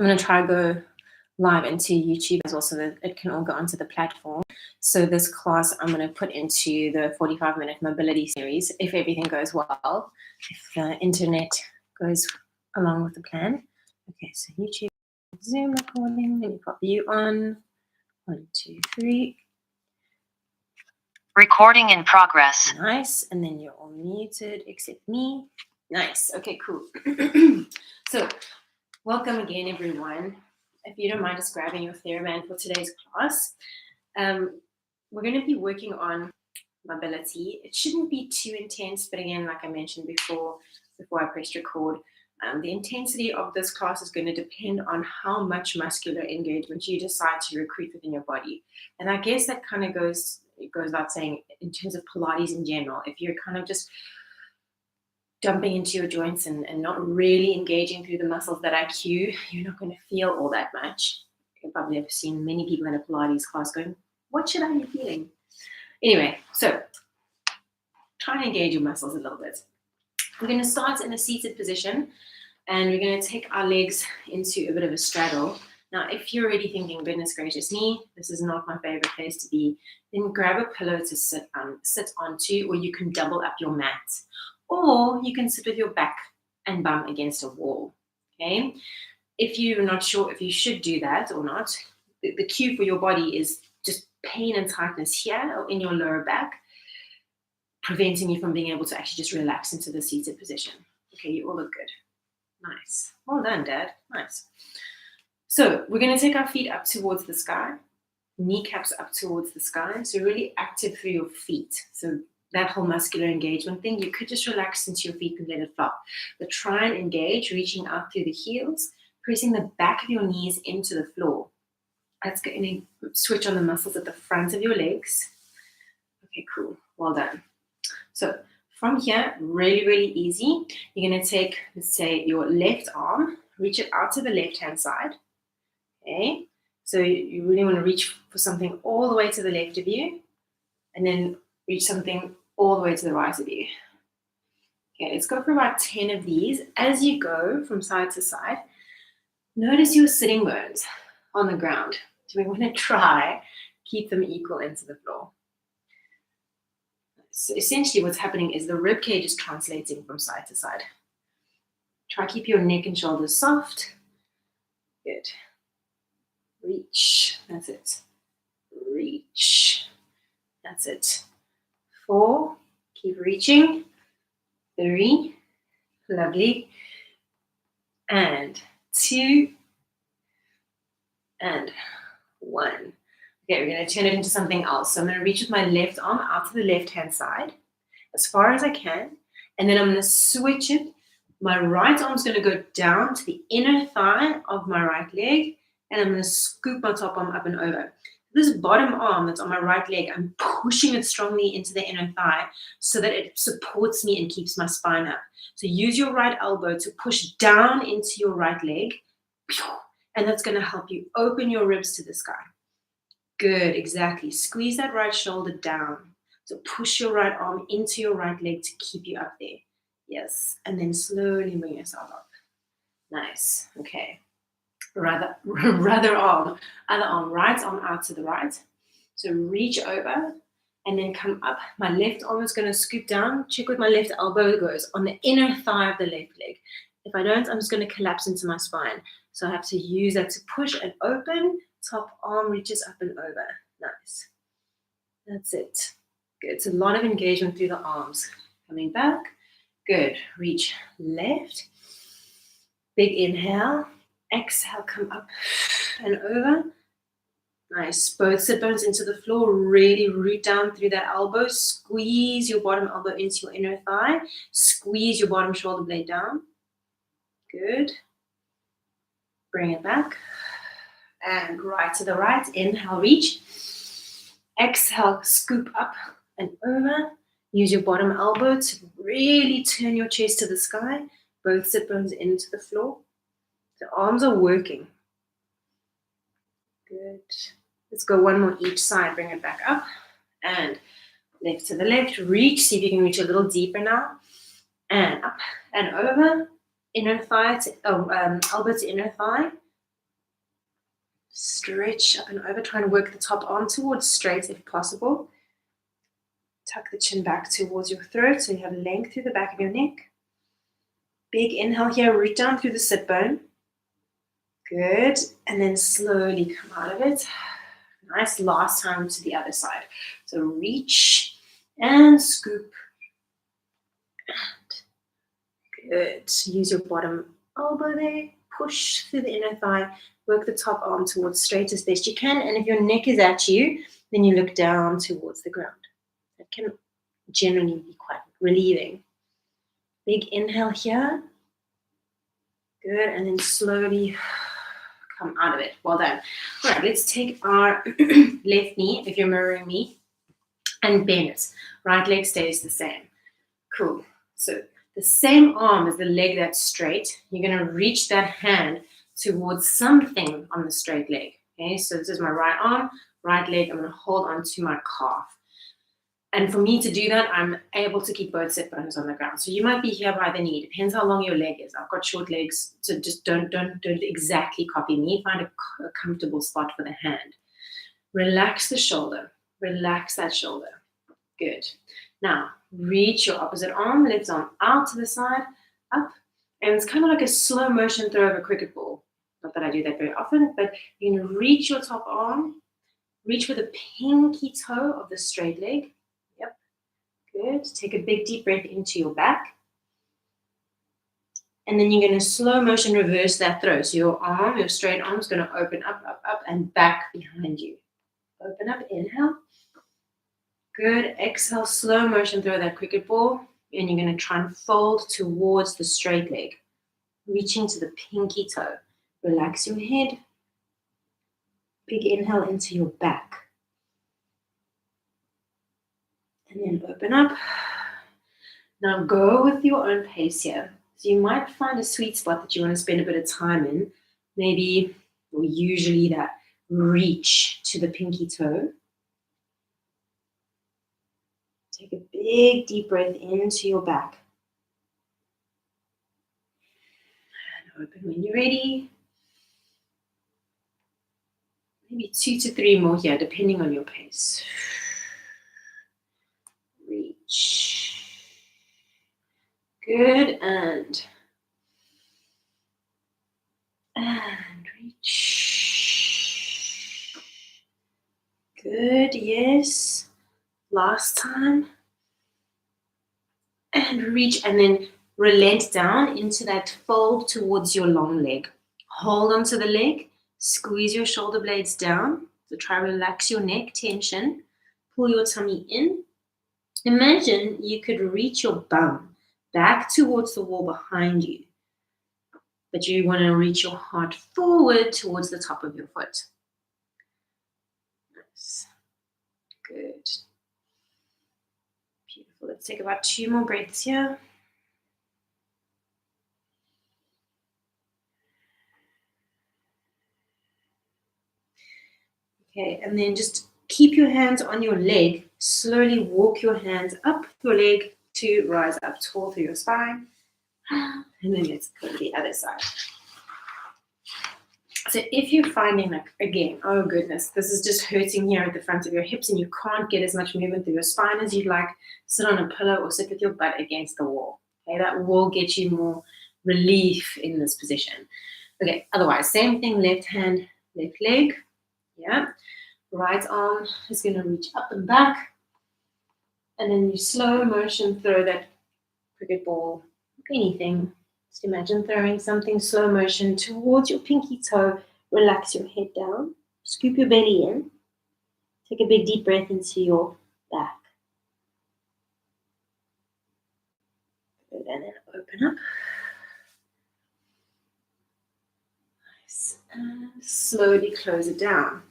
I'm going to try to go live into YouTube as well so that it can all go onto the platform. So this class I'm going to put into the 45-minute mobility series if everything goes well, if the internet goes along with the plan. Okay, so YouTube, Zoom recording, let me pop you on. 1, 2, 3. Recording in progress. Nice, and then you're all muted except me. Nice, okay, cool. So, welcome again, everyone. If you don't mind just grabbing your theraband for today's class, we're going to be working on mobility. It shouldn't be too intense, but again, like I mentioned before I pressed record, the intensity of this class is going to depend on how much muscular engagement you decide to recruit within your body. And I guess that kind of goes without saying in terms of Pilates in general. If you're kind of just dumping into your joints and not really engaging through the muscles that I cue, you're not going to feel all that much. You've probably have seen many people in a Pilates class going, what should I be feeling? Anyway, so try and engage your muscles a little bit. We're going to start in a seated position and we're going to take our legs into a bit of a straddle. Now, if you're already thinking, goodness gracious me, this is not my favorite place to be, then grab a pillow to sit onto, or you can double up your mat. Or you can sit with your back and bum against a wall, okay? If you're not sure if you should do that or not, the cue for your body is just pain and tightness here or in your lower back, preventing you from being able to actually just relax into the seated position. Okay, you all look good. Nice. Well done, Dad. Nice. So we're going to take our feet up towards the sky, kneecaps up towards the sky. So really active through your feet. So that whole muscular engagement thing, you could just relax into your feet and let it flop. But try and engage, reaching out through the heels, pressing the back of your knees into the floor. That's going to switch on the muscles at the front of your legs. Okay, cool. Well done. So from here, really, really easy. You're going to take, let's say, your left arm, reach it out to the left-hand side. Okay, so you really want to reach for something all the way to the left of you, and then reach something all the way to the right of you. Okay, let's go for about 10 of these. As you go from side to side, notice your sitting bones on the ground. So we want to try keep them equal into the floor. So essentially what's happening is the rib cage is translating from side to side. Try keep your neck and shoulders soft. Good. Reach. That's it. Reach. That's it. 4. Keep reaching. 3. Lovely. And 2. And 1. Okay, we're going to turn it into something else. So I'm going to reach with my left arm out to the left-hand side as far as I can. And then I'm going to switch it. My right arm's going to go down to the inner thigh of my right leg. And I'm going to scoop my top arm up and over. This bottom arm that's on my right leg, I'm pushing it strongly into the inner thigh so that it supports me and keeps my spine up. So use your right elbow to push down into your right leg. And that's going to help you open your ribs to the sky. Good, exactly. Squeeze that right shoulder down. So push your right arm into your right leg to keep you up there. Yes, and then slowly bring yourself up. Nice, okay. Other arm, right arm out to the right. So reach over and then come up. My left arm is going to scoop down. Check where my left elbow goes on the inner thigh of the left leg. If I don't, I'm just going to collapse into my spine. So I have to use that to push and open. Top arm reaches up and over. Nice. That's it. Good. It's a lot of engagement through the arms. Coming back. Good. Reach left. Big inhale. Exhale, come up and over. Nice. Both sit bones into the floor. Really root down through that elbow. Squeeze your bottom elbow into your inner thigh. Squeeze your bottom shoulder blade down. Good. Bring it back. And right to the right. Inhale, reach. Exhale, scoop up and over. Use your bottom elbow to really turn your chest to the sky. Both sit bones into the floor. The arms are working. Good. Let's go one more each side. Bring it back up. And left to the left. Reach. See if you can reach a little deeper now. And up and over. Inner thigh to elbow to inner thigh. Stretch up and over. Try and work the top arm towards straight if possible. Tuck the chin back towards your throat so you have length through the back of your neck. Big inhale here, root down through the sit bone. Good. And then slowly come out of it. Nice. Last time to the other side. So reach and scoop. And good. Use your bottom elbow there. Push through the inner thigh. Work the top arm towards straight as best you can. And if your neck is at you, then you look down towards the ground. That can generally be quite relieving. Big inhale here. Good. And then slowly come out of it. Well done. All right, let's take our left knee, if you're mirroring me, and bend it. Right leg stays the same. Cool. So the same arm as the leg that's straight, you're going to reach that hand towards something on the straight leg. Okay, so this is my right arm, right leg. I'm going to hold on to my calf. And for me to do that, I'm able to keep both sit bones on the ground. So you might be here by the knee. Depends how long your leg is. I've got short legs, so just don't exactly copy me. Find a comfortable spot for the hand. Relax the shoulder. Relax that shoulder. Good. Now, reach your opposite arm, left arm out to the side, up. And it's kind of like a slow motion throw of a cricket ball. Not that I do that very often, but you're going to reach your top arm, reach with the pinky toe of the straight leg. Yep. Good. Take a big deep breath into your back. And then you're going to slow motion reverse that throw. So your arm, your straight arm is going to open up, up, up, and back behind you. Open up, inhale. Good. Exhale, slow motion throw that cricket ball. And you're going to try and fold towards the straight leg, reaching to the pinky toe. Relax your head. Big inhale into your back. And then open up. Now go with your own pace here. So you might find a sweet spot that you want to spend a bit of time in. Maybe, or usually that reach to the pinky toe. Take a big deep breath into your back. And open when you're ready. Maybe 2 to 3 more here, depending on your pace. Reach. Good, and reach. Good, yes. Last time. And reach, and then relent down into that fold towards your long leg. Hold onto the leg. Squeeze your shoulder blades down. So try to relax your neck tension. Pull your tummy in. Imagine you could reach your bum back towards the wall behind you. But you want to reach your heart forward towards the top of your foot. Nice. Good. Beautiful. Let's take about 2 more breaths here. Okay, and then just keep your hands on your leg. Slowly walk your hands up your leg to rise up tall through your spine. And then let's go to the other side. So if you're finding like, again, oh goodness, this is just hurting here at the front of your hips and you can't get as much movement through your spine as you'd like, sit on a pillow or sit with your butt against the wall. Okay, that will get you more relief in this position. Okay, otherwise, same thing, left hand, left leg. Yeah. Right arm is going to reach up and back. And then you slow motion throw that cricket ball, anything. Just imagine throwing something slow motion towards your pinky toe. Relax your head down. Scoop your belly in. Take a big deep breath into your back. Good, and then open up. Nice. And slowly close it down.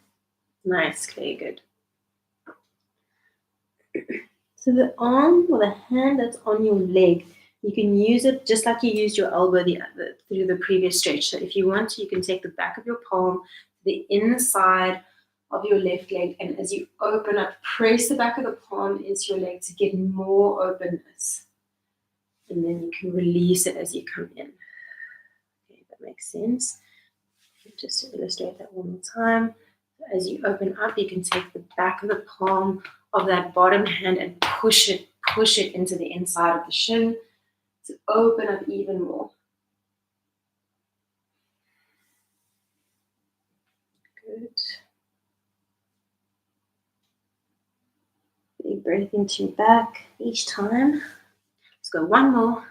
Nice, Clay, good. So the arm or the hand that's on your leg, you can use it just like you used your elbow through the previous stretch. So if you want to, you can take the back of your palm to the inside of your left leg, and as you open up, press the back of the palm into your leg to get more openness. And then you can release it as you come in. Okay, that makes sense. Just to illustrate that one more time. As you open up, you can take the back of the palm of that bottom hand and push it into the inside of the shin to open up even more. Good. Big breath into your back each time. Let's go one more.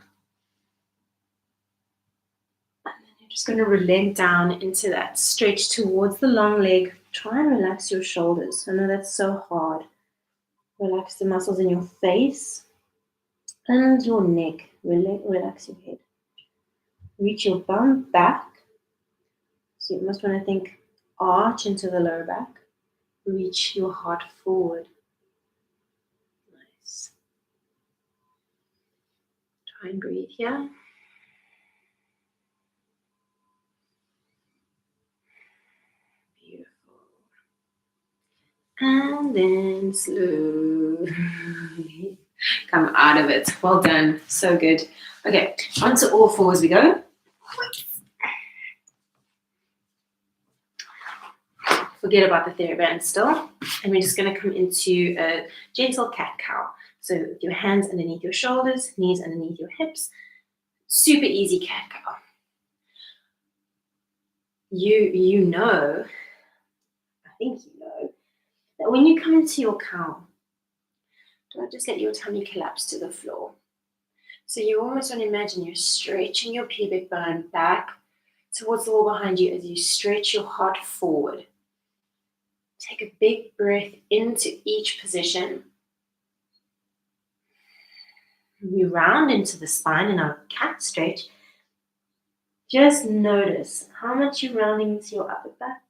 And then you're just going to relent down into that stretch towards the long leg. Try and relax your shoulders. I know that's so hard. Relax the muscles in your face and your neck. Relax your head. Reach your bum back. So you almost want to think arch into the lower back. Reach your heart forward. Nice. Try and breathe here. Beautiful. And then slowly come out of it. Well done. So good. Okay, onto all fours we go. Forget about the theraband still. And we're just going to come into a gentle cat-cow. So with your hands underneath your shoulders, knees underneath your hips. Super easy cat-cow. You know, I think you know, that when you come into your cow, don't just let your tummy collapse to the floor. So you almost want to imagine you're stretching your pubic bone back towards the wall behind you as you stretch your heart forward. Take a big breath into each position. You round into the spine in our cat stretch. Just notice how much you're rounding into your upper back.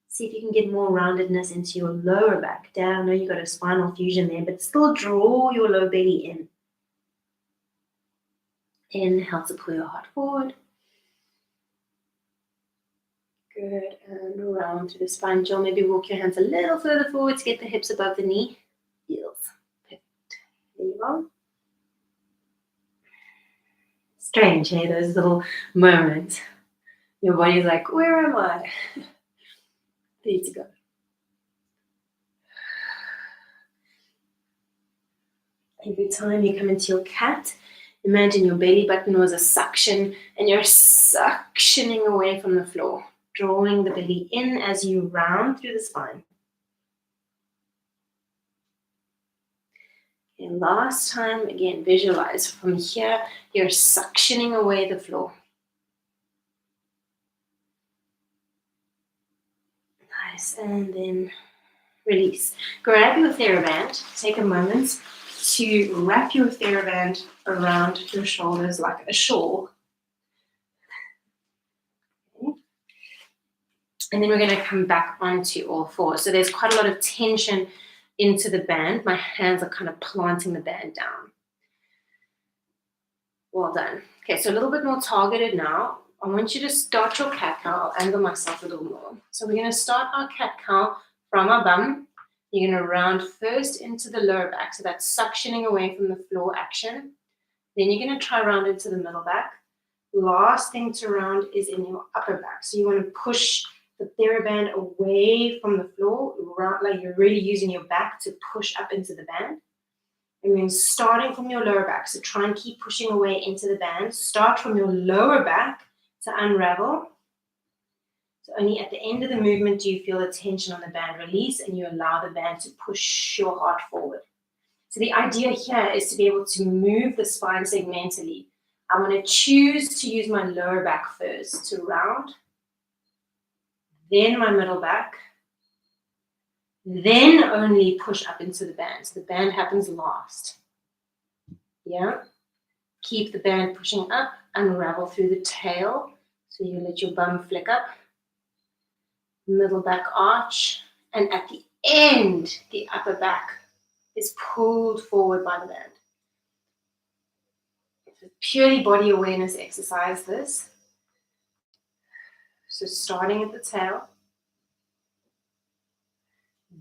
See if you can get more roundedness into your lower back. Down, I know you got a spinal fusion there, but still draw your low belly in. Inhale to pull your heart forward. Good, and round through the spine. Jill, maybe walk your hands a little further forward to get the hips above the knee. Heels. Perfect. There you go. Strange, hey, those little moments. Your body's like, where am I? There you go. Every time you come into your cat, imagine your belly button was a suction and you're suctioning away from the floor, drawing the belly in as you round through the spine. And last time, again, visualize from here, you're suctioning away the floor. Nice, and then release. Grab your theraband, take a moment to wrap your theraband around your shoulders like a shawl. Okay. And then we're going to come back onto all fours. So there's quite a lot of tension into the band. My hands are kind of planting the band down. Well done. Okay, so a little bit more targeted now. I want you to start your cat-cow. I'll angle myself a little more. So we're going to start our cat-cow from our bum. You're going to round first into the lower back. So that's suctioning away from the floor action. Then you're going to try round into the middle back. Last thing to round is in your upper back. So you want to push the theraband away from the floor, like you're really using your back to push up into the band. And then starting from your lower back, so try and keep pushing away into the band. Start from your lower back to unravel. So only at the end of the movement do you feel the tension on the band release and you allow the band to push your heart forward. So the idea here is to be able to move the spine segmentally. I want to choose to use my lower back first to round, then my middle back, then only push up into the band. So the band happens last. Yeah? Keep the band pushing up, unravel through the tail. So you let your bum flick up, middle back arch, and at the end, the upper back is pulled forward by the band. It's a purely body awareness exercise, this. So starting at the tail,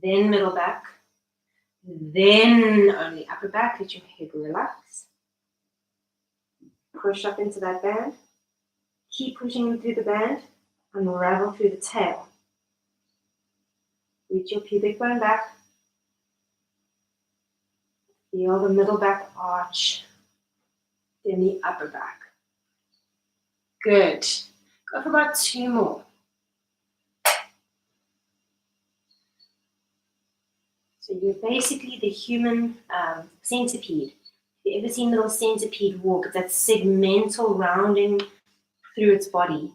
then middle back, then only upper back, let your head relax. Push up into that band. Keep pushing through the band. Unravel through the tail. Reach your pubic bone back. Feel the middle back arch. Then the upper back. Good. Go for about 2 more. So you're basically the human centipede. Have you ever seen little centipede walk? It's that segmental rounding through its body.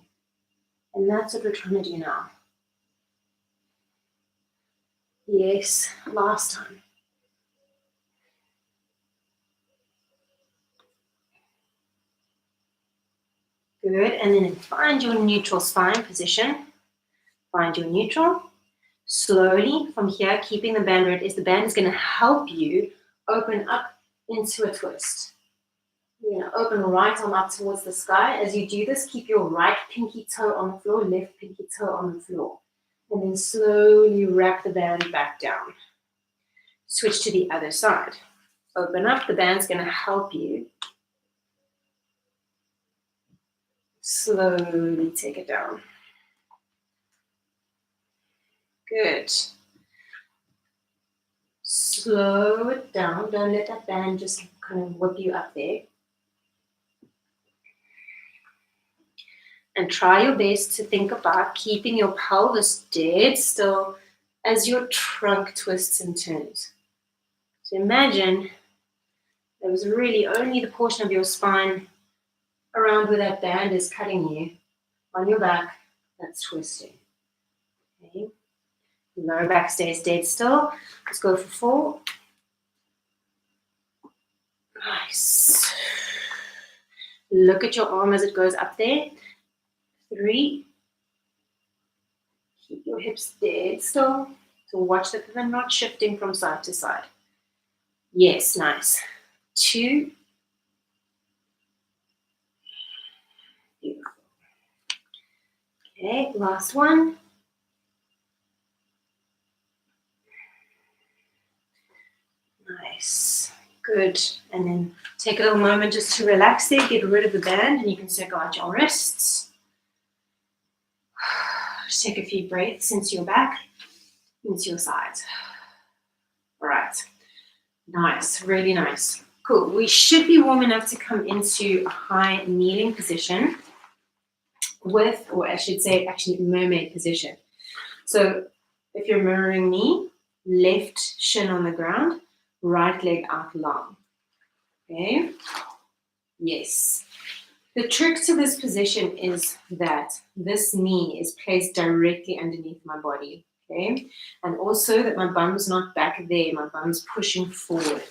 And that's what we're trying to do now. Yes, last time. Good, and then find your neutral spine position. Find your neutral. Slowly from here, keeping the band where it is. The band is going to help you open up into a twist. You're going to open right arm up towards the sky. As you do this, keep your right pinky toe on the floor, left pinky toe on the floor. And then slowly wrap the band back down. Switch to the other side. Open up, the band's going to help you. Slowly take it down. Good. Slow it down. Don't let that band just kind of whip you up there. And try your best to think about keeping your pelvis dead still as your trunk twists and turns. So imagine there was really only the portion of your spine around where that band is cutting you on your back that's twisting. Okay. Lower back stays dead still. Let's go for 4. Nice. Look at your arm as it goes up there. 3. Keep your hips dead still. So watch that they're not shifting from side to side. Yes, nice. 2. Beautiful. Okay, last one. Nice. Good. And then take a little moment just to relax there, get rid of the band, and you can circle out your wrists. Just take a few breaths into your back, into your sides. All right. Nice. Really nice. Cool. We should be warm enough to come into a high kneeling position with, or I should say, actually mermaid position. So if you're mirroring me, left shin on the ground, right leg out long. Okay. Yes. The trick to this position is that this knee is placed directly underneath my body. Okay. And also that my bum's not back there, my bum's pushing forward.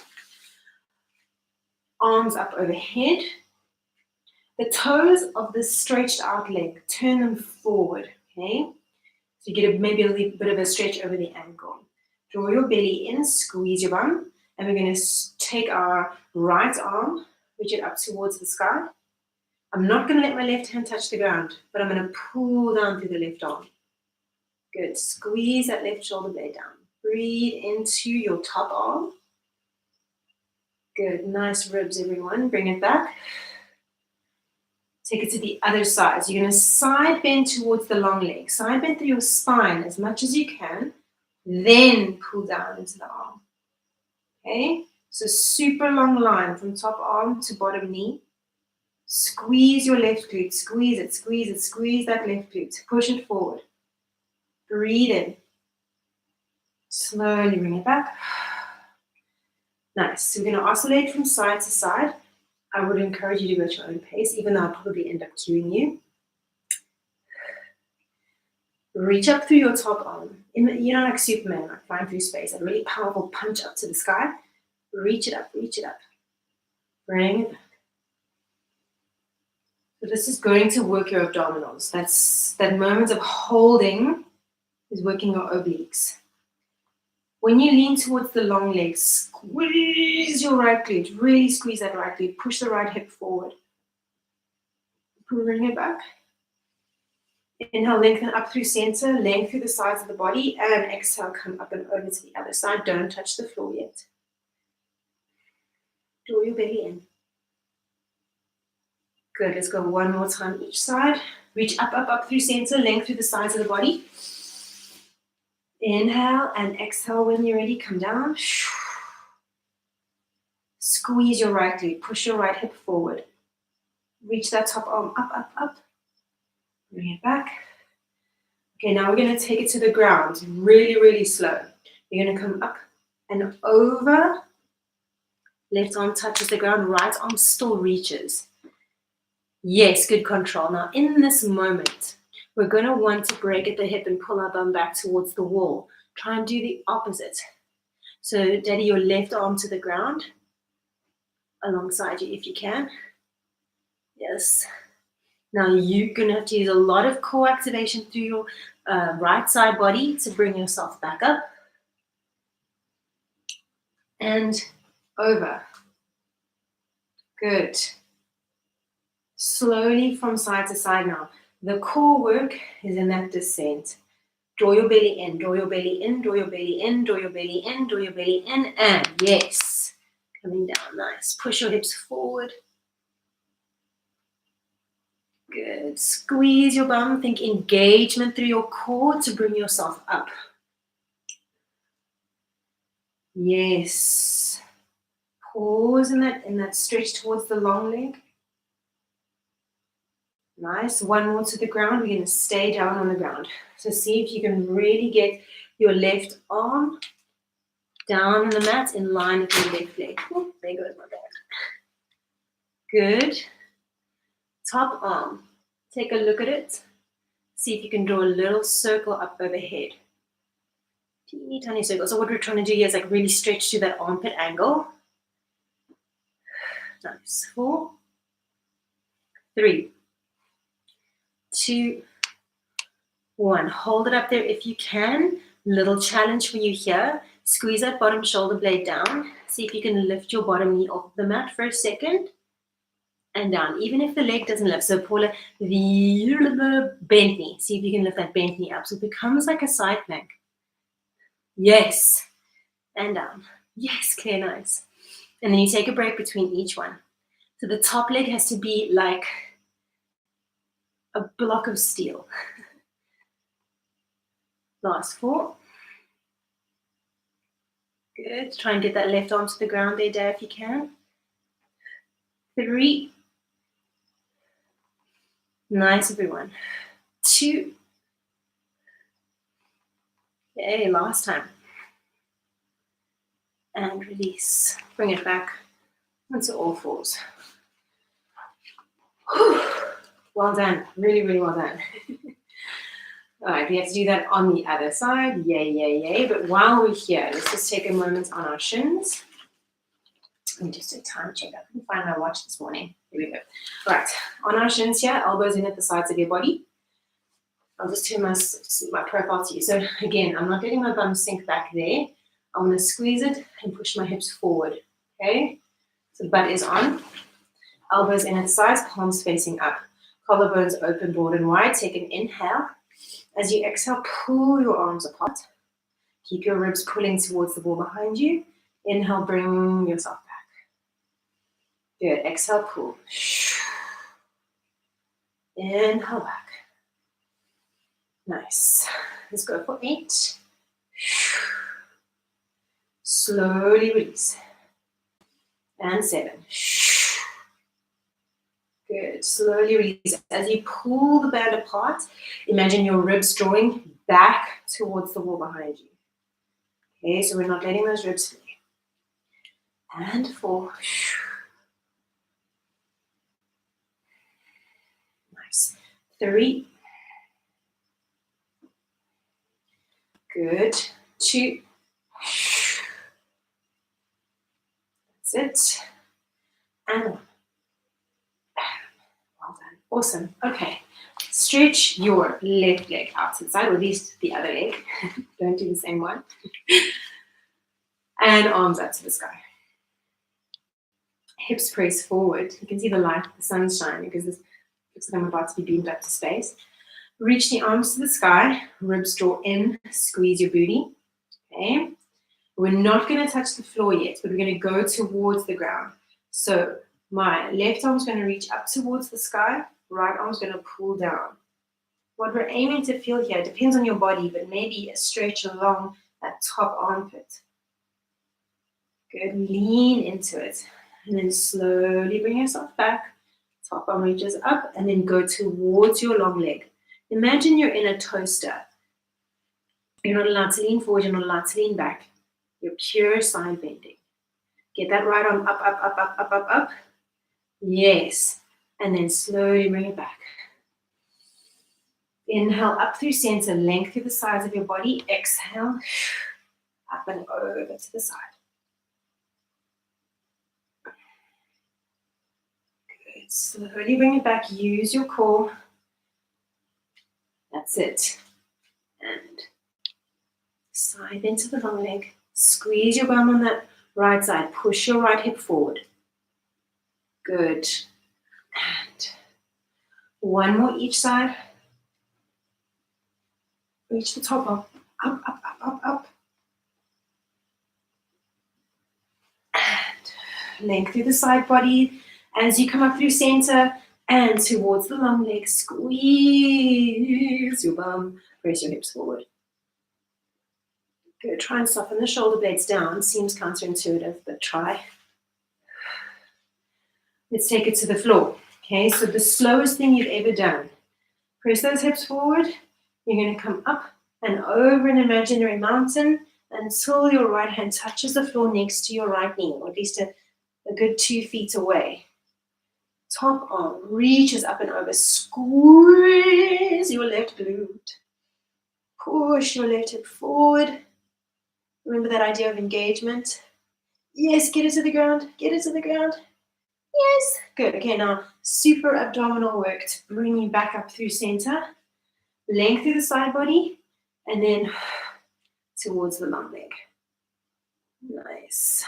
Arms up overhead. The toes of this stretched out leg, turn them forward. Okay. So you get maybe a little bit of a stretch over the ankle. Draw your belly in, squeeze your bum, and we're going to take our right arm, reach it up towards the sky. I'm not going to let my left hand touch the ground, but I'm going to pull down through the left arm. Good. Squeeze that left shoulder blade down. Breathe into your top arm. Good. Nice ribs, everyone. Bring it back. Take it to the other side. So you're going to side bend towards the long leg. Side bend through your spine as much as you can. Then pull down into the arm. Okay? So super long line from top arm to bottom knee. Squeeze your left glute. Squeeze it, squeeze it, squeeze that left glute. Push it forward. Breathe in. Slowly bring it back. Nice. So we're going to oscillate from side to side. I would encourage you to go at your own pace, even though I'll probably end up cueing you. Reach up through your top arm. You know, like Superman, like flying through space. A really powerful punch up to the sky. Reach it up, reach it up. Bring it back. So this is going to work your abdominals. That's that moment of holding is working your obliques. When you lean towards the long leg, squeeze your right glute. Really squeeze that right glute. Push the right hip forward. Bring it back. Inhale, lengthen up through center, length through the sides of the body, and exhale, come up and over to the other side. Don't touch the floor yet. Draw your belly in. Good, let's go one more time each side. Reach up, up, up through center, length through the sides of the body. Inhale and exhale when you're ready. Come down. Squeeze your right glute. Push your right hip forward. Reach that top arm up, up, up. Bring it back. Okay, now we're going to take it to the ground. Really, really slow. You're going to come up and over. Left arm touches the ground. Right arm still reaches. Yes, good control. Now in this moment, we're going to want to break at the hip and pull our bum back towards the wall. Try and do the opposite. So daddy your left arm to the ground, alongside you if you can. Yes. Now you're going to have to use a lot of core activation through your right side body to bring yourself back up. And over. Good. Slowly from side to side now. The core work is in that descent. Draw your belly in, draw your belly in, draw your belly in, draw your belly in, draw your belly in, and yes. Coming down, nice. Push your hips forward. Good. Squeeze your bum. Think engagement through your core to bring yourself up. Yes. Pause in that stretch towards the long leg. Nice. One more to the ground. We're going to stay down on the ground. So see if you can really get your left arm down on the mat in line with your left leg. Oh, there goes my back. Good. Top arm. Take a look at it. See if you can draw a little circle up overhead. Teeny tiny circle. So what we're trying to do here is like really stretch to that armpit angle. Nice. 4, 3, 2, 1. Hold it up there if you can. Little challenge for you here. Squeeze that bottom shoulder blade down. See if you can lift your bottom knee off the mat for a second. And down. Even if the leg doesn't lift. So Paula, the bent knee. See if you can lift that bent knee up. So it becomes like a side plank. Yes. And down. Yes, clear, nice. And then you take a break between each one. So the top leg has to be like a block of steel. Last 4. Good. Try and get that left arm to the ground there, Dad, if you can. 3. Nice, everyone. 2. Okay, last time. And release. Bring it back onto all fours. Whew. Well done. Really, really well done. All right, we have to do that on the other side. Yay, yay, yay. But while we're here, let's just take a moment on our shins. Let me just do a time check. I couldn't find my watch this morning. Here we go. All right, on our shins here, elbows in at the sides of your body. I'll just turn my profile to you. So again, I'm not letting my bum sink back there. I want to squeeze it and push my hips forward. Okay? So the butt is on. Elbows in at the sides, palms facing up. Collarbones open, broad and wide. Take an inhale. As you exhale, pull your arms apart. Keep your ribs pulling towards the wall behind you. Inhale, bring yourself back. Good. Exhale, pull. Inhale back. Nice. Let's go for 8. Slowly release. And 7. Good. Slowly release. As you pull the band apart, imagine your ribs drawing back towards the wall behind you. Okay, so we're not letting those ribs flee. And 4. Nice. 3. Good. 2. That's it. And 1. Well done. Awesome. Okay. Stretch your left leg out to the side, or at least the other leg. Don't do the same one. And arms up to the sky. Hips press forward. You can see the light, the sun's shining because this looks like I'm about to be beamed up to space. Reach the arms to the sky. Ribs draw in. Squeeze your booty. Okay. We're not going to touch the floor yet, but we're going to go towards the ground. So my left arm is going to reach up towards the sky. Right arm is going to pull down. What we're aiming to feel here depends on your body, but maybe a stretch along that top armpit. Good, lean into it. And then slowly bring yourself back. Top arm reaches up and then go towards your long leg. Imagine you're in a toaster. You're not allowed to lean forward, you're not allowed to lean back. You're pure side bending. Get that right arm up, up, up, up, up, up, up. Yes. And then slowly bring it back. Inhale up through center, length through the sides of your body. Exhale, up and over to the side. Good. Slowly bring it back. Use your core. That's it. And side into the long leg. Squeeze your bum on that right side. Push your right hip forward. Good. And one more each side. Reach the top up. Up, up, up, up, up. And length through the side body. As you come up through center and towards the long leg, squeeze your bum. Press your hips forward. Good. Try and soften the shoulder blades down. Seems counterintuitive, but try. Let's take it to the floor. Okay, so the slowest thing you've ever done. Press those hips forward. You're going to come up and over an imaginary mountain until your right hand touches the floor next to your right knee, or at least a good 2 feet away. Top arm reaches up and over. Squeeze your left glute. Push your left hip forward. Remember that idea of engagement? Yes, get it to the ground. Get it to the ground. Yes. Good. Okay, now super abdominal work to bring you back up through center. Length through the side body. And then towards the long leg. Nice.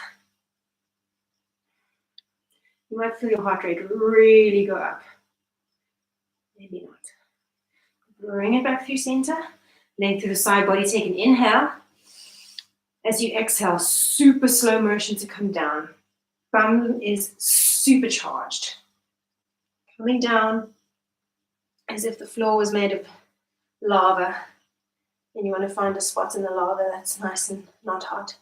You might feel your heart rate really go up. Maybe not. Bring it back through center. Length through the side body. Take an inhale. As you exhale, super slow motion to come down. Bum is supercharged. Coming down as if the floor was made of lava. And you want to find a spot in the lava that's nice and not hot.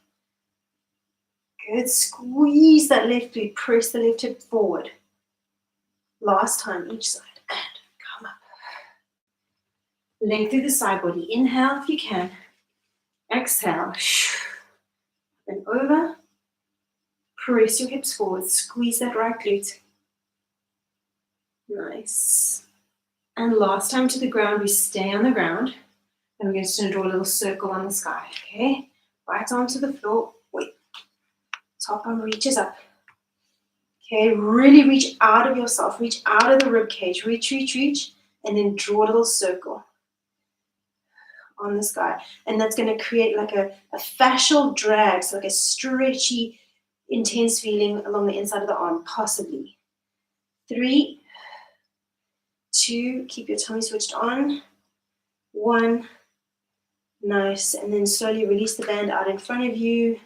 Good. Squeeze that left glute. Press the left hip forward. Last time each side. And come up. Length through the side body. Inhale if you can. Exhale. And over. Press your hips forward. Squeeze that right glute. Nice. And last time to the ground. We stay on the ground. And we're just going to draw a little circle on the sky. Okay? Right arm to the floor. Wait. Top arm reaches up. Okay? Really reach out of yourself. Reach out of the rib cage. Reach, reach, reach. And then draw a little circle on the sky. And that's going to create like a fascial drag. So like a stretchy, intense feeling along the inside of the arm. Possibly. 3, 2. Keep your tummy switched on. 1. Nice. And then slowly release the band out in front of you.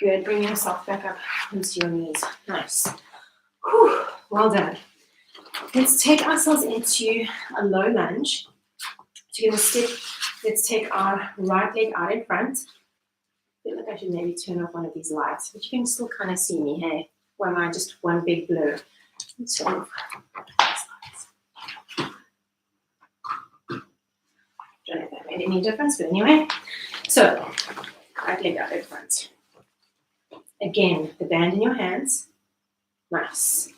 Good. Bring yourself back up onto your knees. Nice. Whew. Well done. Let's take ourselves into a low lunge. So you're going to step. Let's take our right leg out in front. I feel like I should maybe turn off one of these lights, but you can still kind of see me, hey? Or am I just one big blur? Let's turn off these lights. Don't know if that made any difference, but anyway. So, right leg out in front. Again, the band in your hands. Nice.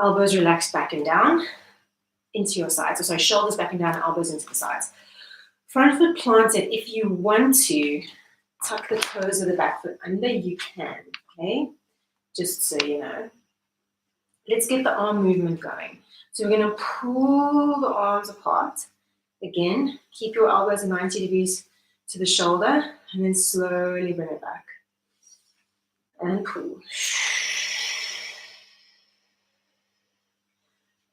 Elbows relaxed back and down into your sides. So shoulders back and down, elbows into the sides. Front foot planted. If you want to tuck the toes of the back foot under, you can. Okay? Just so you know. Let's get the arm movement going. So we're going to pull the arms apart. Again, keep your elbows at 90 degrees to the shoulder, and then slowly bring it back. And pull.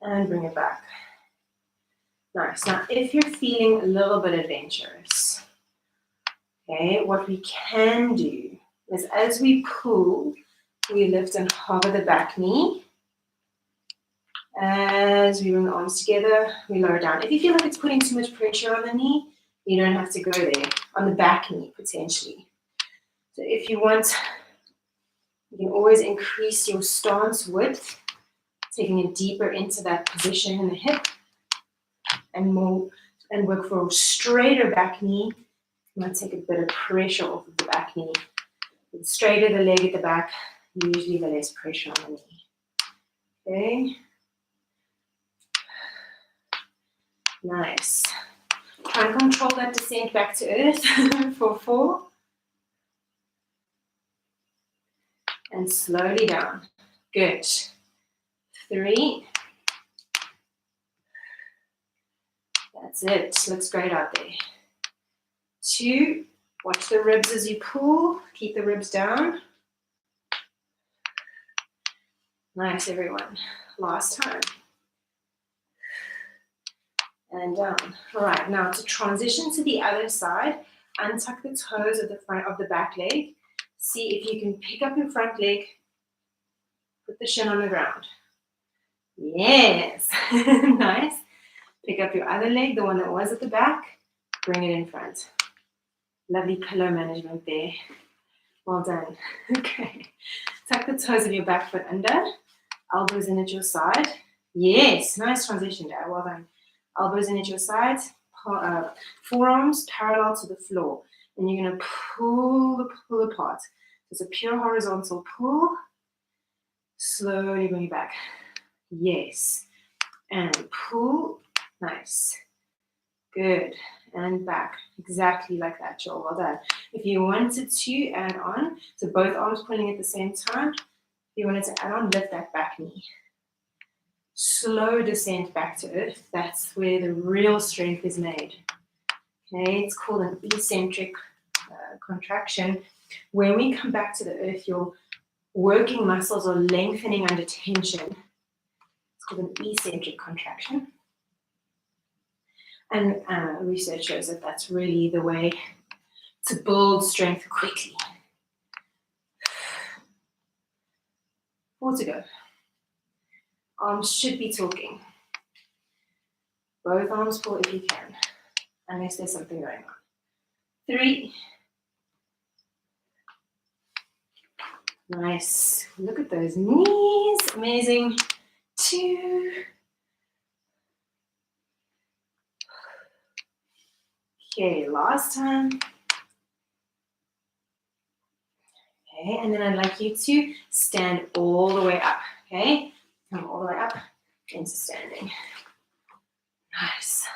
And bring it back. Nice. Now, if you're feeling a little bit adventurous, okay, what we can do is as we pull, we lift and hover the back knee. As we bring the arms together, we lower down. If you feel like it's putting too much pressure on the knee, you don't have to go there, on the back knee potentially. So if you want, you can always increase your stance width, taking it deeper into that position in the hip, and more, and work for a straighter back knee. You might take a bit of pressure off of the back knee. The straighter the leg at the back, usually the less pressure on the knee. Okay. Nice. Try and control that descent back to earth for 4. And slowly down. Good. 3. That's it. Looks great out there. 2. Watch the ribs as you pull. Keep the ribs down. Nice, everyone. Last time. And down. All right, now to transition to the other side, untuck the toes of the front of the back leg. See if you can pick up your front leg, put the shin on the ground. Yes, nice. Pick up your other leg, the one that was at the back, bring it in front. Lovely pillow management there. Well done. Okay, tuck the toes of your back foot under, elbows in at your side. Yes, nice transition there, well done. Elbows in at your sides, forearms parallel to the floor. And you're going to pull apart. It's a pure horizontal pull. Slowly bring it back. Yes. And pull. Nice. Good. And back. Exactly like that, Joel. Well done. If you wanted to add on, so both arms pulling at the same time, if you wanted to add on, lift that back knee. Slow descent back to earth. That's where the real strength is made. Okay, it's called an eccentric contraction. When we come back to the earth, your working muscles are lengthening under tension. It's called an eccentric contraction. And research shows that that's really the way to build strength quickly. 4 to go. Arms should be talking. Both arms pull if you can, unless there's something going on. 3. Nice. Look at those knees. Amazing. 2. Okay, last time. Okay, and then I'd like you to stand all the way up. Okay, come all the way up into standing. Nice.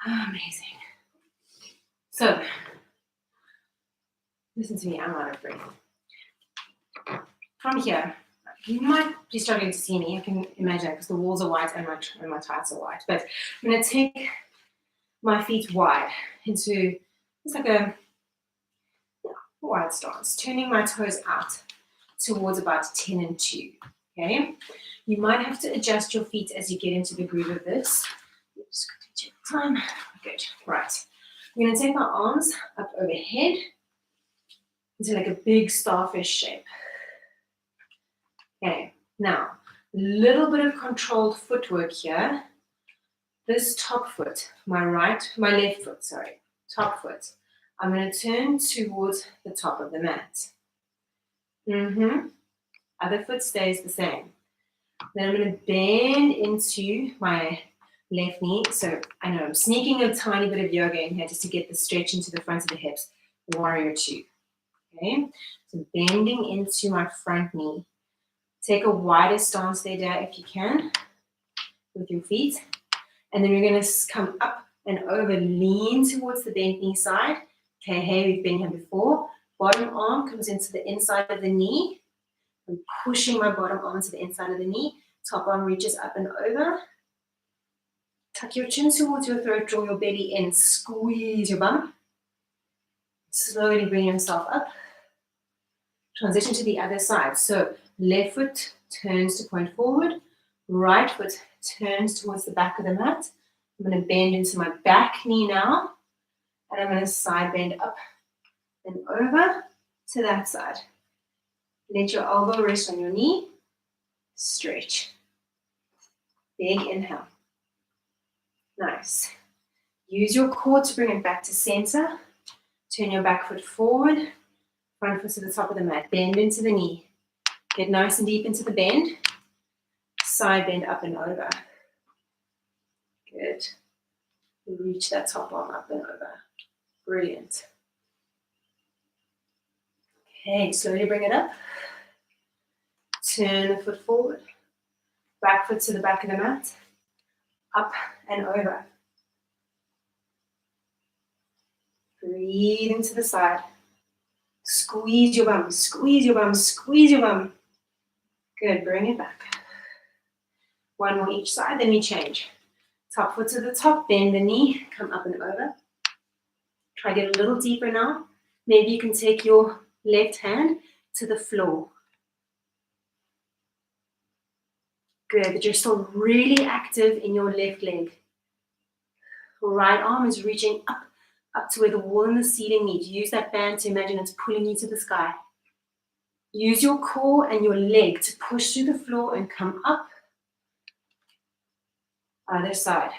Amazing. So, listen to me, I'm out of breath. From here, you might be struggling to see me. I can imagine because the walls are white and my tights are white. But I'm going to take my feet wide into, it's like a wide stance, turning my toes out towards about 10 and 2. Okay, you might have to adjust your feet as you get into the groove of this. Just check the time. Good. Right. I'm going to take my arms up overhead into like a big starfish shape. Okay. Now, a little bit of controlled footwork here. This top foot, my left foot, sorry, top foot. I'm going to turn towards the top of the mat. Other foot stays the same. Then I'm going to bend into my left knee. So I know I'm sneaking a tiny bit of yoga in here just to get the stretch into the front of the hips. Warrior 2. Okay, so bending into my front knee. Take a wider stance there, Dad, if you can, with your feet. And then we're going to come up and over, lean towards the bent knee side. Okay, hey, we've been here before. Bottom arm comes into the inside of the knee. I'm pushing my bottom arm to the inside of the knee. Top arm reaches up and over. Tuck your chin towards your throat, draw your belly in, squeeze your bum. Slowly bring yourself up. Transition to the other side. So left foot turns to point forward. Right foot turns towards the back of the mat. I'm going to bend into my back knee now. And I'm going to side bend up and over to that side. Let your elbow rest on your knee. Stretch. Big inhale. Nice. Use your core to bring it back to center. Turn your back foot forward. Front foot to the top of the mat. Bend into the knee. Get nice and deep into the bend. Side bend up and over. Good. Reach that top arm up and over. Brilliant. Okay, slowly bring it up. Turn the foot forward. Back foot to the back of the mat. Up and over. Breathe into the side. Squeeze your bum, squeeze your bum, squeeze your bum. Good, bring it back. One more each side, then we change. Top foot to the top, bend the knee, come up and over. Try to get a little deeper now. Maybe you can take your left hand to the floor. Good, but you're still really active in your left leg. Right arm is reaching up to where the wall and the ceiling meet. Use that band to imagine it's pulling you to the sky. Use your core and your leg to push through the floor and come up. Other side.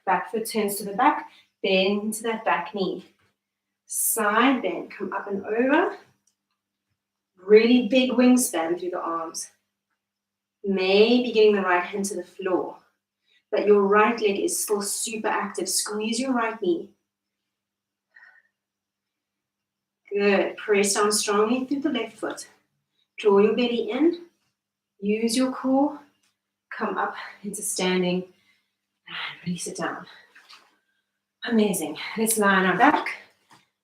Back foot turns to the back. Bend into that back knee. Side bend. Come up and over. Really big wingspan through the arms. Maybe getting the right hand to the floor. But your right leg is still super active. Squeeze your right knee. Good. Press down strongly through the left foot. Draw your belly in. Use your core. Come up into standing. And release it down. Amazing. Let's lie on our back.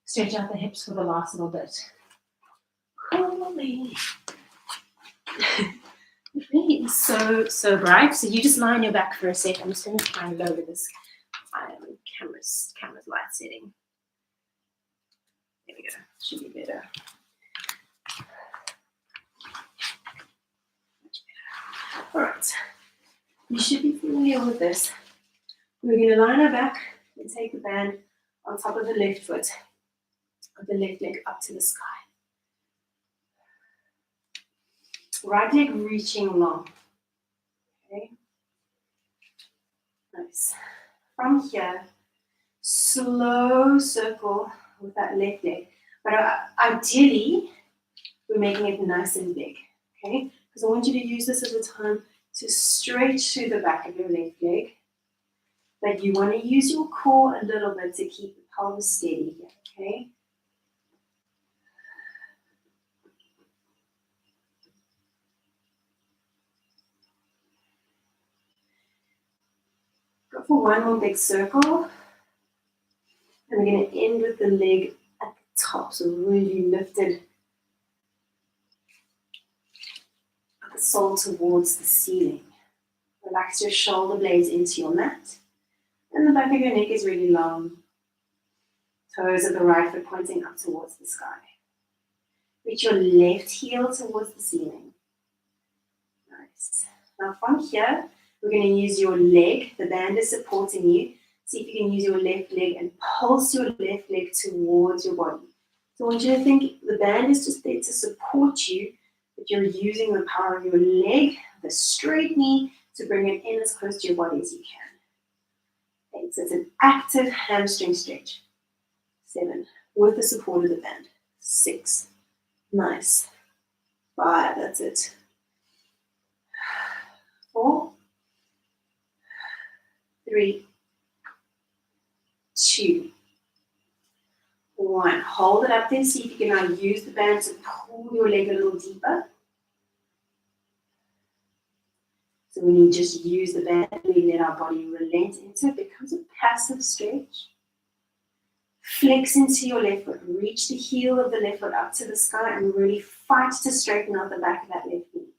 Stretch out the hips for the last little bit. Holy. It really is so bright. So you just lie on your back for a sec. I'm just going to try and lower this camera's light setting. There we go. Should be better. All right. You should be familiar with this. We're going to lie on our back and take the band on top of the left foot, of the left leg up to the sky. Right leg reaching long. Okay. Nice. From here, slow circle with that left leg. But ideally, we're making it nice and big. Okay? Because I want you to use this as a time to stretch through the back of your left leg. But you want to use your core a little bit to keep the pelvis steady here, okay? Go for one more big circle. And we're going to end with the leg at the top, so really lifted the sole towards the ceiling. Relax your shoulder blades into your mat. And the back of your neck is really long. Toes of the right foot pointing up towards the sky. Reach your left heel towards the ceiling. Nice. Now from here, we're going to use your leg. The band is supporting you. See if you can use your left leg and pulse your left leg towards your body. So I want you to think the band is just there to support you, but you're using the power of your leg, the straight knee, to bring it in as close to your body as you can. Okay, so it's an active hamstring stretch. 7, with the support of the band. 6, nice. 5, that's it. 4, 3, 2, 1. Hold it up there. See if you can now use the band to pull your leg a little deeper. So when you just use the band, we let our body relent into it. It becomes a passive stretch. Flex into your left foot. Reach the heel of the left foot up to the sky and really fight to straighten out the back of that left knee.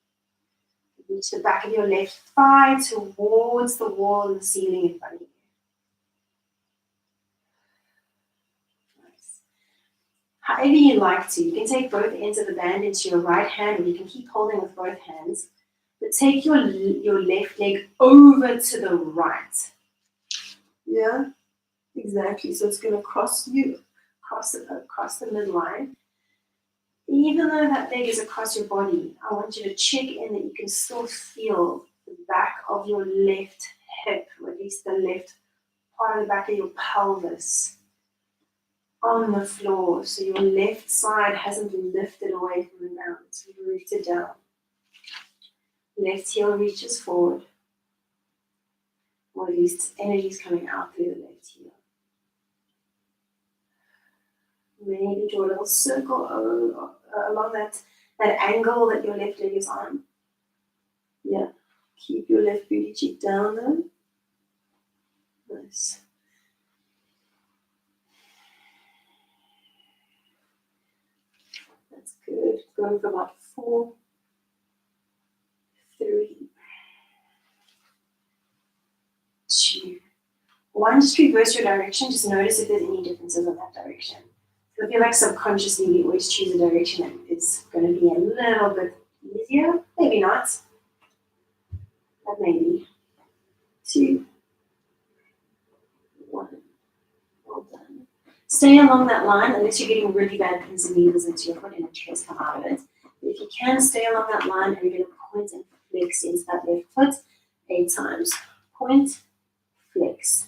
Reach the back of your left thigh towards the wall and the ceiling in front of you. Nice. However you like to. You can take both ends of the band into your right hand, or you can keep holding with both hands. But take your left leg over to the right. Yeah, exactly. So it's going to cross the midline. Even though that leg is across your body, I want you to check in that you can still feel the back of your left hip, or at least the left part of the back of your pelvis on the floor. So your left side hasn't been lifted away from the ground. It's rooted down. Left heel reaches forward. Or at least energy is coming out through the left heel. Maybe draw a little circle along that angle that your left leg is on. Yeah. Keep your left booty cheek down though. Nice. That's good. Going for about 4, 3, 2, 1. Just reverse your direction. Just notice if there's any differences in that direction. So I feel like subconsciously we always choose a direction that is going to be a little bit easier. Maybe not. But maybe. 2, 1. Well done. Stay along that line unless you're getting really bad pins and needles into your foot and a trace come out of it. But if you can stay along that line, and you're going to point and flex into that left foot 8 times. Point, flex.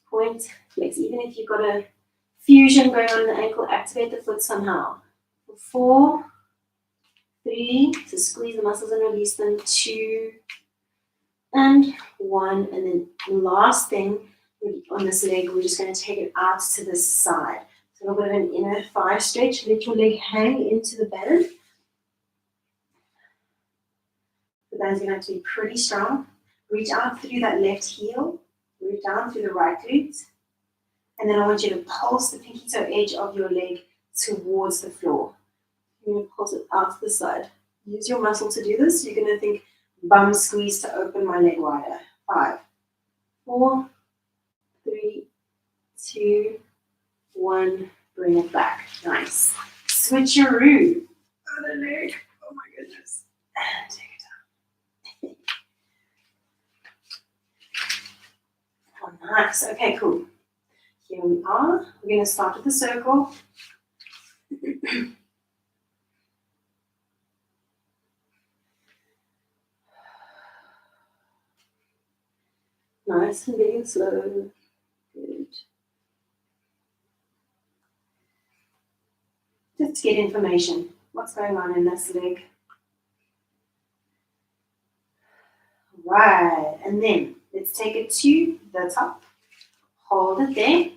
Point, flex. Even if you've got a fusion going on in the ankle, activate the foot somehow. 4, 3, so squeeze the muscles and release them. 2, and 1. And then the last thing on this leg, we're just going to take it out to the side. So a little bit of an inner thigh stretch. Let your leg hang into the band. The band's going to have to be pretty strong. Reach out through that left heel. Reach down through the right glute. And then I want you to pulse the pinky toe edge of your leg towards the floor. You're going to pulse it out to the side. Use your muscle to do this. You're going to think bum squeeze to open my leg wider. 5, 4, 3, 2, 1. Bring it back. Nice. Switcheroo. Other leg. Oh my goodness. And take it down. Oh, nice. Okay, cool. Here we are. We're going to start with the circle. Nice and big and slow. Good. Just to get information. What's going on in this leg? Right. And then let's take it to the top. Hold it there.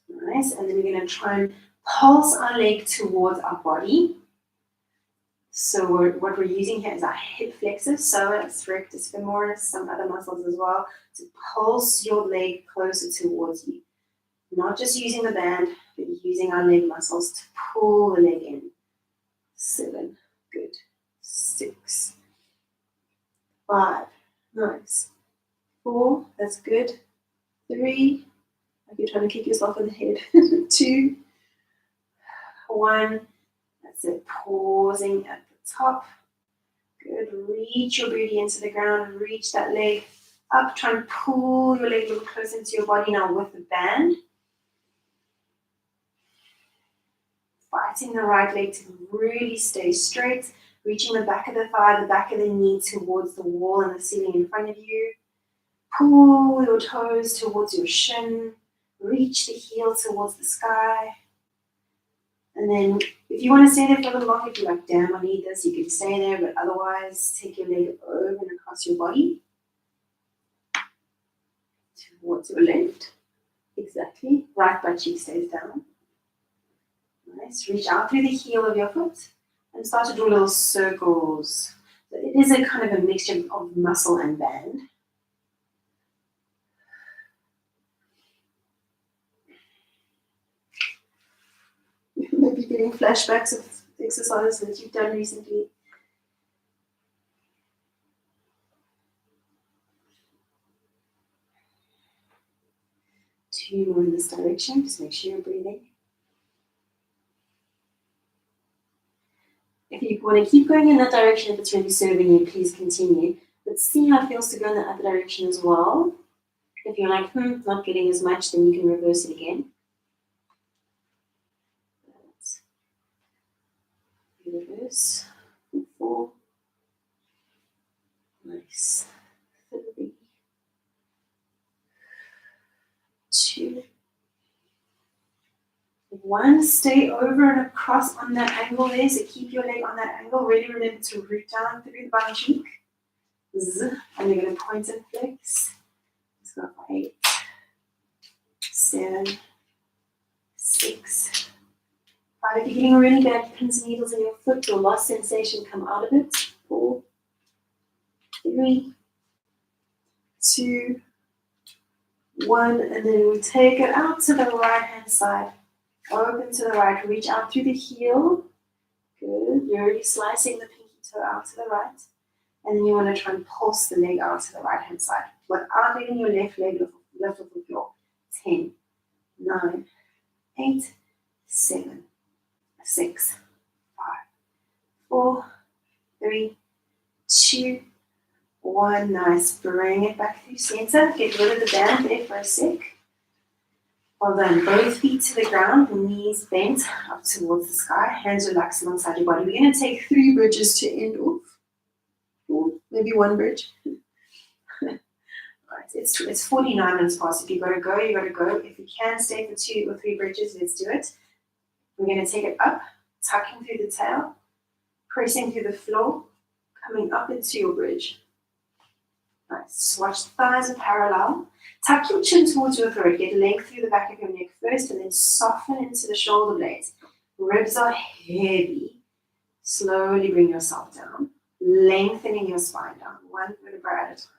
Nice. And then we're going to try and pulse our leg towards our body. So what we're using here is our hip flexors, psoas, rectus femoris, some other muscles as well, to pulse your leg closer towards you. Not just using the band, but using our leg muscles to pull the leg in. 7, good. 6, 5, nice. 4, that's good. 3, like you're trying to kick yourself in the head. 2, 1, that's it. Pausing at the top. Good. Reach your booty into the ground. Reach that leg up. Try and pull your leg a little closer into your body now with the band. Fighting the right leg to really stay straight. Reaching the back of the thigh, the back of the knee towards the wall and the ceiling in front of you. Pull your toes towards your shin. Reach the heel towards the sky. And then if you want to stay there for a little longer, if you're like, damn, I need this, you can stay there. But otherwise, take your leg over and across your body. Towards your left. Exactly. Right butt cheek stays down. Nice. Reach out through the heel of your foot and start to draw little circles. So it is a kind of a mixture of muscle and band. Maybe getting flashbacks of exercises that you've done recently. Two more in this direction. Just make sure you're breathing. If you want to keep going in that direction, if it's really serving you, please continue. But see how it feels to go in the other direction as well. If you're like, not getting as much, then you can reverse it again. Reverse. 4, Nice. 3, 2, 1. Stay over and across on that angle there. So keep your leg on that angle. Really remember to root down through the bum cheek. And you're going to point and flex. Let's go for 8, 7, 6, 5. If you're getting really bad pins and needles in your foot or lost sensation, come out of it. 4, 3, 2, 1. And then we take it out to the right hand side. Open to the right. Reach out through the heel. Good. You're already slicing the pinky toe out to the right. And then you want to try and pulse the leg out to the right hand side without letting your left leg lift off the floor. 10, 9, 8, 7, 6, 5, 4, 3, 2, 1. Nice. Bring it back through center. Get rid of the band there for a sec. Well done. Both feet to the ground, knees bent up towards the sky. Hands relaxed alongside your body. We're going to take 3 bridges to end off. Or maybe 1 bridge. Right. It's 49 minutes past. If you got to go, you got to go. If you can stay for 2 or 3 bridges, let's do it. We're going to take it up, tucking through the tail, pressing through the floor, coming up into your bridge. Nice. Just watch the thighs in parallel. Tuck your chin towards your throat. Get length through the back of your neck first, and then soften into the shoulder blades. Ribs are heavy. Slowly bring yourself down, lengthening your spine down, 1 vertebra at a time.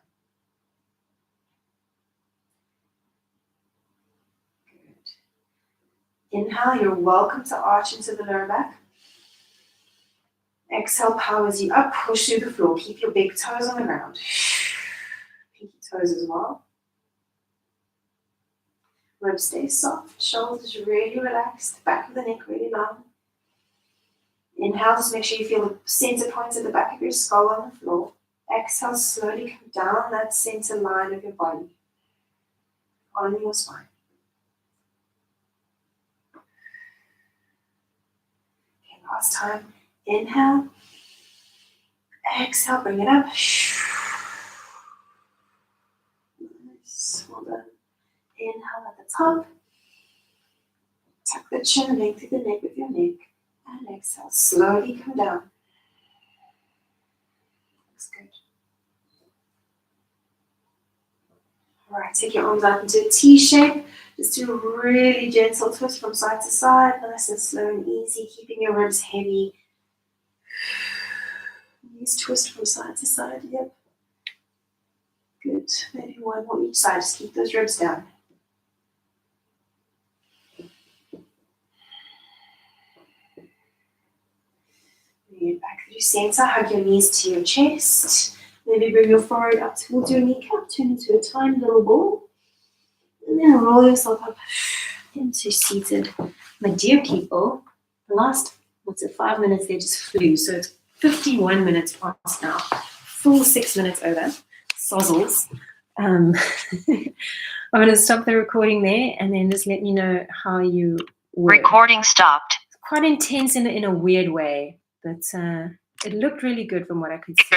Good. Inhale, you're welcome to arch into the lower back. Exhale, powers you up, push through the floor. Keep your big toes on the ground. Pinky toes as well. Ribs stay soft, shoulders really relaxed, back of the neck really long. Inhale, just make sure you feel the center points at the back of your skull on the floor. Exhale, slowly come down that center line of your body, on your spine. Okay, last time. Inhale. Exhale, bring it up. Nice, well done. Inhale at the top. Tuck the chin, length through the neck with your neck. And exhale, slowly come down. Looks good. All right, take your arms out into a T shape. Just do a really gentle twist from side to side. Nice and slow and easy, keeping your ribs heavy. Knees twist from side to side, yep. Good, maybe 1 more each side. Just keep those ribs down. Back through center, hug your knees to your chest. Maybe bring your forehead up towards your kneecap, turn into a tiny little ball. And then roll yourself up into seated. My dear people, the last, 5 minutes there just flew. So it's 51 minutes past now. Full 6 minutes over. Sozzles. I'm going to stop the recording there and then just let me know how you were. Recording stopped. Quite intense in a weird way. But it looked really good from what I could see.